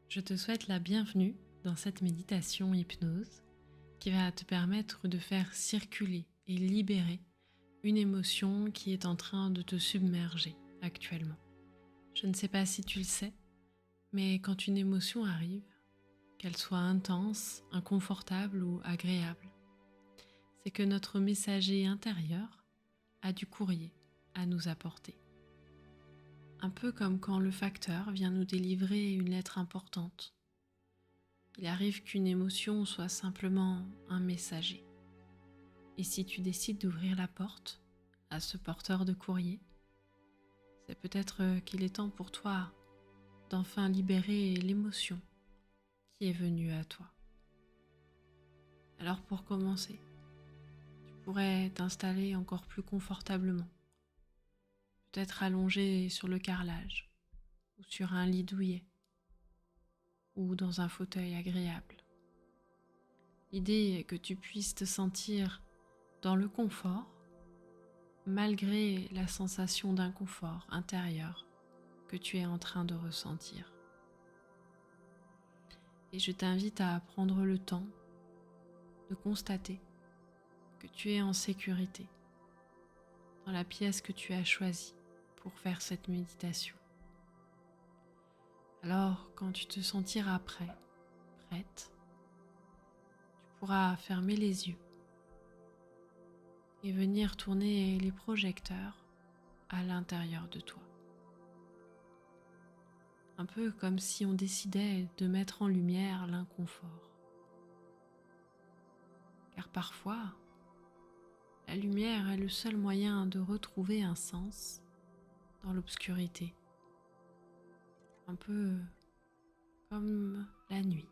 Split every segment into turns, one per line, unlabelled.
Je te souhaite la bienvenue dans cette méditation hypnose qui va te permettre de faire circuler et libérer une émotion qui est en train de te submerger actuellement. Je ne sais pas si tu le sais, mais quand une émotion arrive, qu'elle soit intense, inconfortable ou agréable, c'est que notre messager intérieur a du courrier à nous apporter. Un peu comme quand le facteur vient nous délivrer une lettre importante. Il arrive qu'une émotion soit simplement un messager. Et si tu décides d'ouvrir la porte à ce porteur de courrier, c'est peut-être qu'il est temps pour toi d'enfin libérer l'émotion qui est venue à toi. Alors pour commencer, tu pourrais t'installer encore plus confortablement, peut-être allongé sur le carrelage ou sur un lit douillet ou dans un fauteuil agréable. L'idée est que tu puisses te sentir dans le confort malgré la sensation d'inconfort intérieur que tu es en train de ressentir. Et je t'invite à prendre le temps de constater que tu es en sécurité dans la pièce que tu as choisie pour faire cette méditation. Alors, quand tu te sentiras prêt, prête, tu pourras fermer les yeux et venir tourner les projecteurs à l'intérieur de toi. Un peu comme si on décidait de mettre en lumière l'inconfort. Car parfois, la lumière est le seul moyen de retrouver un sens dans l'obscurité. Un peu comme la nuit,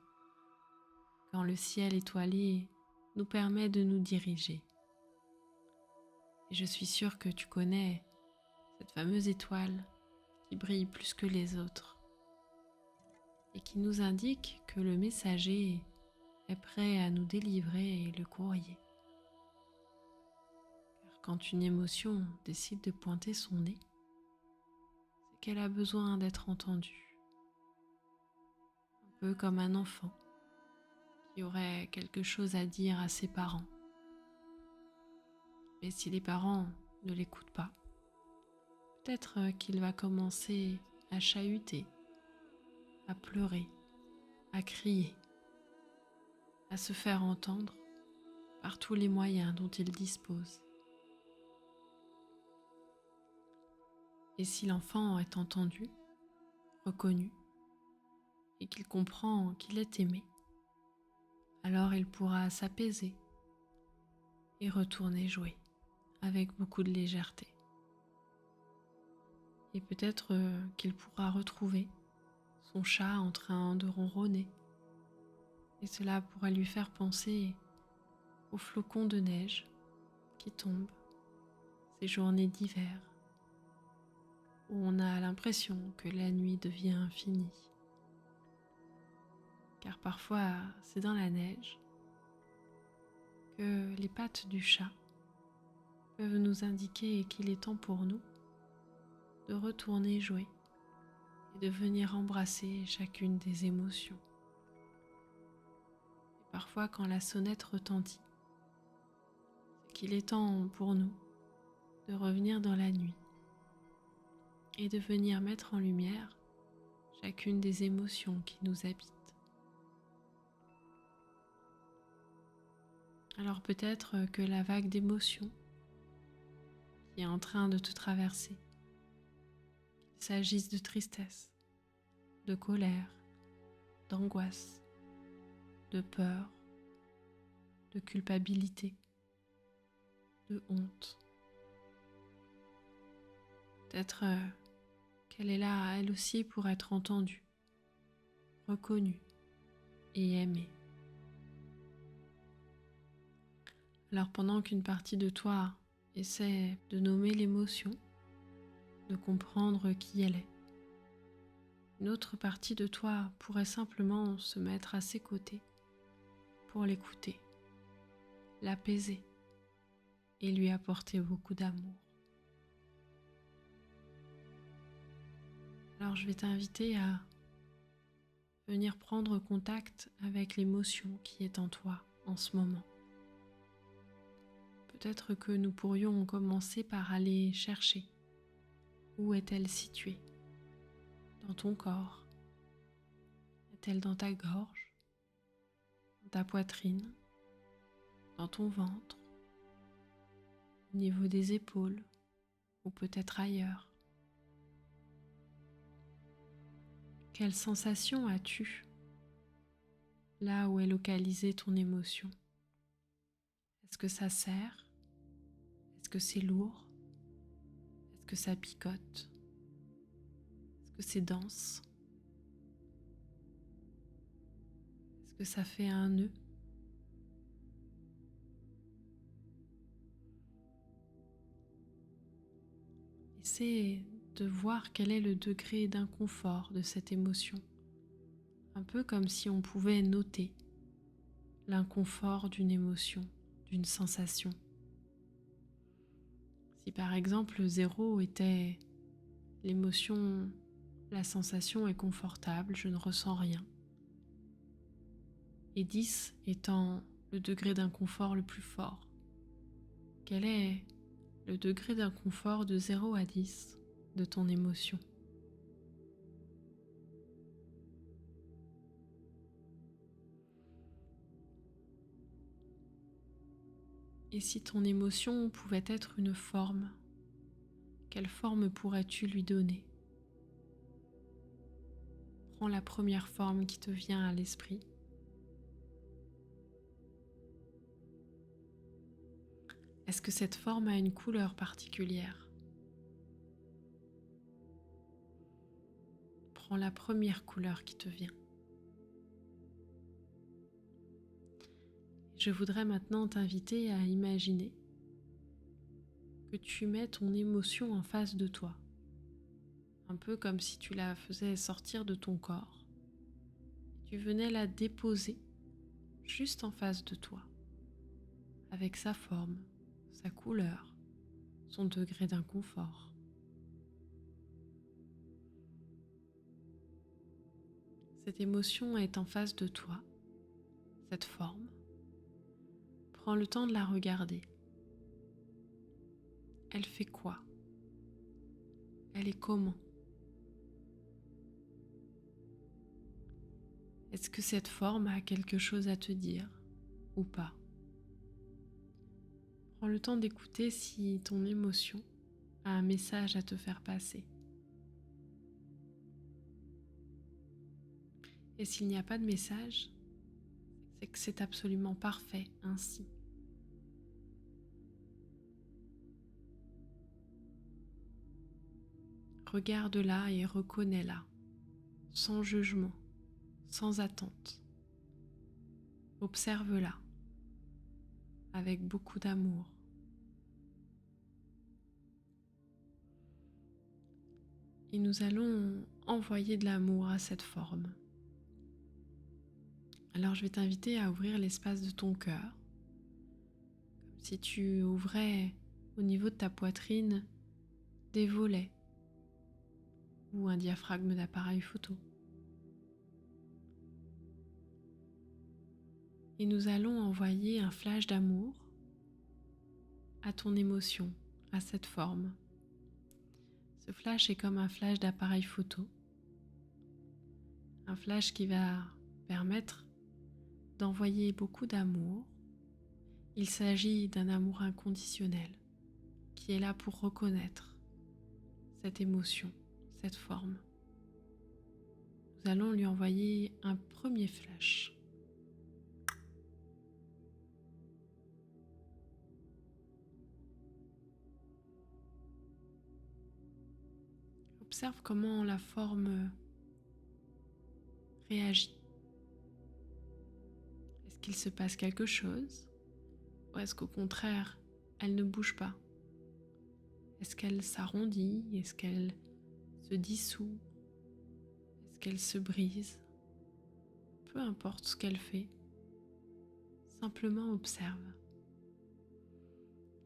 quand le ciel étoilé nous permet de nous diriger. Et je suis sûre que tu connais cette fameuse étoile qui brille plus que les autres et qui nous indique que le messager est prêt à nous délivrer le courrier. Car quand une émotion décide de pointer son nez, c'est qu'elle a besoin d'être entendue. Un peu comme un enfant qui aurait quelque chose à dire à ses parents. Mais si les parents ne l'écoutent pas, peut-être qu'il va commencer à chahuter, à pleurer, à crier, à se faire entendre par tous les moyens dont il dispose. Et si l'enfant est entendu, reconnu, et qu'il comprend qu'il est aimé, alors il pourra s'apaiser et retourner jouer avec beaucoup de légèreté. Et peut-être qu'il pourra retrouver son chat en train de ronronner. Et cela pourra lui faire penser aux flocons de neige qui tombent, ces journées d'hiver, où on a l'impression que la nuit devient infinie. Car parfois, c'est dans la neige que les pattes du chat peuvent nous indiquer qu'il est temps pour nous de retourner jouer et de venir embrasser chacune des émotions. Et parfois, quand la sonnette retentit, c'est qu'il est temps pour nous de revenir dans la nuit et de venir mettre en lumière chacune des émotions qui nous habitent. Alors peut-être que la vague d'émotions qui est en train de te traverser, qu'il s'agisse de tristesse, de colère, d'angoisse, de peur, de culpabilité, de honte. Peut-être qu'elle est là, elle aussi, pour être entendue, reconnue et aimée. Alors pendant qu'une partie de toi essaie de nommer l'émotion, de comprendre qui elle est, une autre partie de toi pourrait simplement se mettre à ses côtés pour l'écouter, l'apaiser et lui apporter beaucoup d'amour. Alors je vais t'inviter à venir prendre contact avec l'émotion qui est en toi en ce moment. Peut-être que nous pourrions commencer par aller chercher. Où est-elle située? Dans ton corps? Est-elle dans ta gorge? Dans ta poitrine? Dans ton ventre? Au niveau des épaules? Ou peut-être ailleurs? Quelle sensation as-tu là où est localisée ton émotion? Est-ce que ça serre? Est-ce que c'est lourd? Est-ce que ça picote? Est-ce que c'est dense? Est-ce que ça fait un nœud? Essaie de voir quel est le degré d'inconfort de cette émotion. Un peu comme si on pouvait noter l'inconfort d'une émotion, d'une sensation. Si par exemple 0 était l'émotion, la sensation est confortable, je ne ressens rien. Et 10 étant le degré d'inconfort le plus fort. Quel est le degré d'inconfort de 0 à 10 de ton émotion? Et si ton émotion pouvait être une forme, quelle forme pourrais-tu lui donner? Prends la première forme qui te vient à l'esprit. Est-ce que cette forme a une couleur particulière? Prends la première couleur qui te vient. Je voudrais maintenant t'inviter à imaginer que tu mets ton émotion en face de toi, un peu comme si tu la faisais sortir de ton corps. Tu venais la déposer juste en face de toi, avec sa forme, sa couleur, son degré d'inconfort. Cette émotion est en face de toi, cette forme. Prends le temps de la regarder. Elle fait quoi? Elle est comment? Est-ce que cette forme a quelque chose à te dire ou pas? Prends le temps d'écouter si ton émotion a un message à te faire passer. Et s'il n'y a pas de message, c'est que c'est absolument parfait ainsi. Regarde-la et reconnais-la, sans jugement, sans attente. Observe-la avec beaucoup d'amour. Et nous allons envoyer de l'amour à cette forme. Alors je vais t'inviter à ouvrir l'espace de ton cœur, comme si tu ouvrais au niveau de ta poitrine des volets ou un diaphragme d'appareil photo. Et nous allons envoyer un flash d'amour à ton émotion, à cette forme. Ce flash est comme un flash d'appareil photo, un flash qui va permettre d'envoyer beaucoup d'amour. Il s'agit d'un amour inconditionnel qui est là pour reconnaître cette émotion, cette forme. Nous allons lui envoyer un premier flash. Observe comment la forme réagit. Est-ce qu'il se passe quelque chose? Ou est-ce qu'au contraire, elle ne bouge pas? Est-ce qu'elle s'arrondit? Est-ce qu'elle se dissout? Est-ce qu'elle se brise? Peu importe ce qu'elle fait, simplement observe.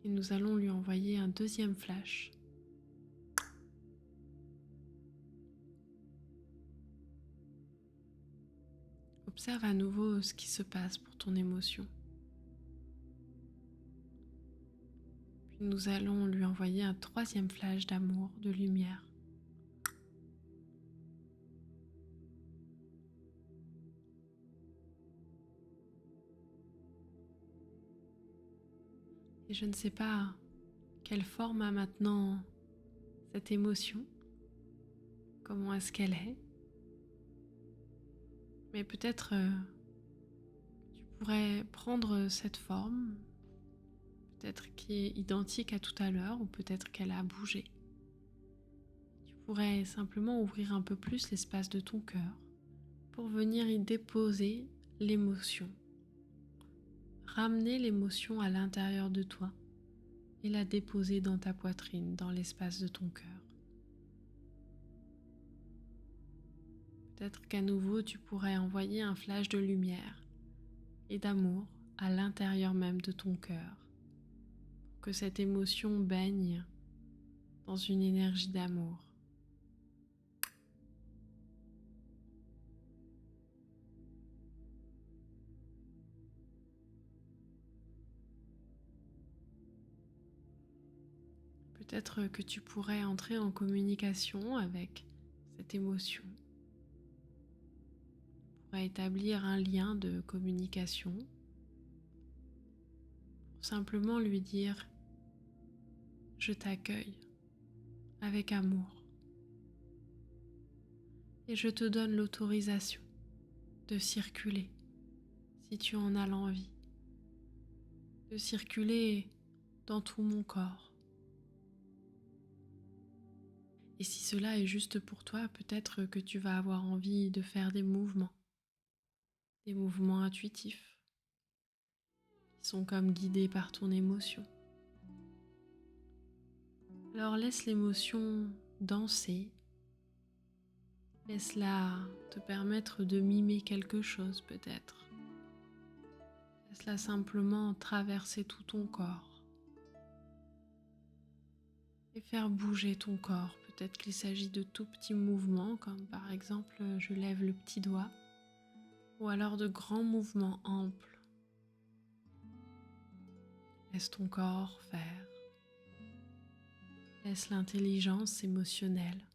Et nous allons lui envoyer un deuxième flash. Observe à nouveau ce qui se passe pour ton émotion. Puis nous allons lui envoyer un troisième flash d'amour, de lumière. Et je ne sais pas quelle forme a maintenant cette émotion, comment est-ce qu'elle est, mais peut-être tu pourrais prendre cette forme, peut-être qui est identique à tout à l'heure ou peut-être qu'elle a bougé. Tu pourrais simplement ouvrir un peu plus l'espace de ton cœur pour venir y déposer l'émotion, ramener l'émotion à l'intérieur de toi et la déposer dans ta poitrine, dans l'espace de ton cœur. Peut-être qu'à nouveau tu pourrais envoyer un flash de lumière et d'amour à l'intérieur même de ton cœur, pour que cette émotion baigne dans une énergie d'amour. Peut-être que tu pourrais entrer en communication avec cette émotion, tu pourrais établir un lien de communication pour simplement lui dire « Je t'accueille avec amour et je te donne l'autorisation de circuler si tu en as l'envie, de circuler dans tout mon corps. Et si cela est juste pour toi, peut-être que tu vas avoir envie de faire des mouvements intuitifs, qui sont comme guidés par ton émotion. Alors laisse l'émotion danser, laisse-la te permettre de mimer quelque chose peut-être. Laisse-la simplement traverser tout ton corps et faire bouger ton corps. Peut-être qu'il s'agit de tout petits mouvements, comme par exemple je lève le petit doigt, ou alors de grands mouvements amples. Laisse ton corps faire. Laisse l'intelligence émotionnelle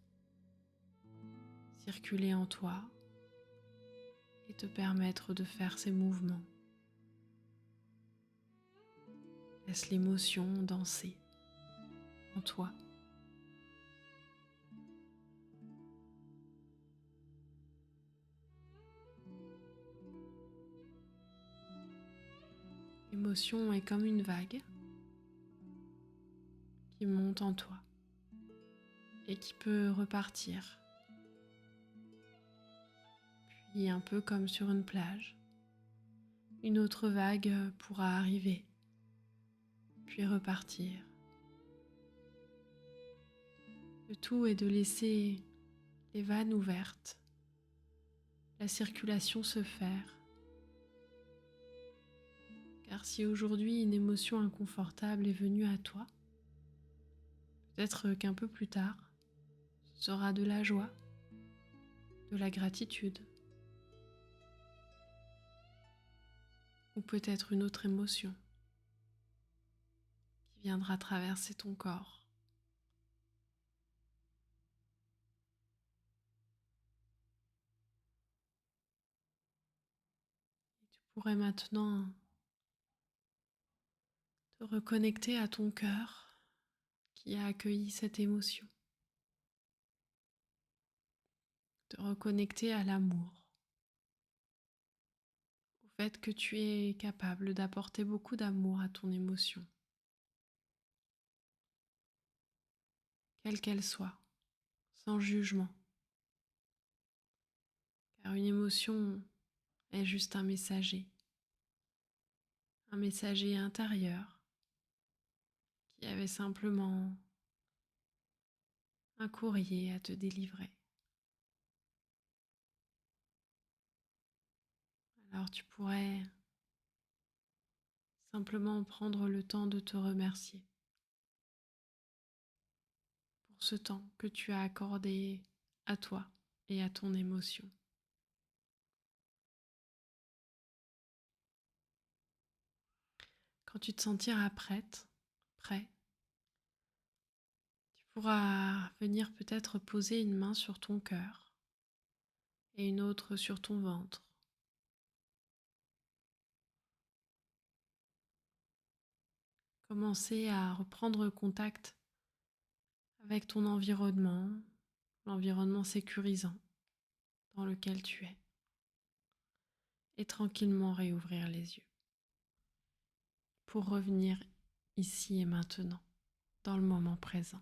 circuler en toi et te permettre de faire ces mouvements. Laisse l'émotion danser en toi. L'émotion est comme une vague qui monte en toi et qui peut repartir. Puis un peu comme sur une plage, une autre vague pourra arriver, puis repartir. Le tout est de laisser les vannes ouvertes, la circulation se faire. Car si aujourd'hui une émotion inconfortable est venue à toi, peut-être qu'un peu plus tard, ce sera de la joie, de la gratitude, ou peut-être une autre émotion qui viendra traverser ton corps. Et tu pourrais maintenant te reconnecter à ton cœur qui a accueilli cette émotion, te reconnecter à l'amour, au fait que tu es capable d'apporter beaucoup d'amour à ton émotion, quelle qu'elle soit, sans jugement. Car une émotion est juste un messager intérieur qui avait simplement un courrier à te délivrer. Alors tu pourrais simplement prendre le temps de te remercier pour ce temps que tu as accordé à toi et à ton émotion. Quand tu te sentiras prête, prêt, tu pourras venir peut-être poser une main sur ton cœur et une autre sur ton ventre. Commencer à reprendre contact avec ton environnement, l'environnement sécurisant dans lequel tu es, et tranquillement réouvrir les yeux pour revenir ici et maintenant, dans le moment présent.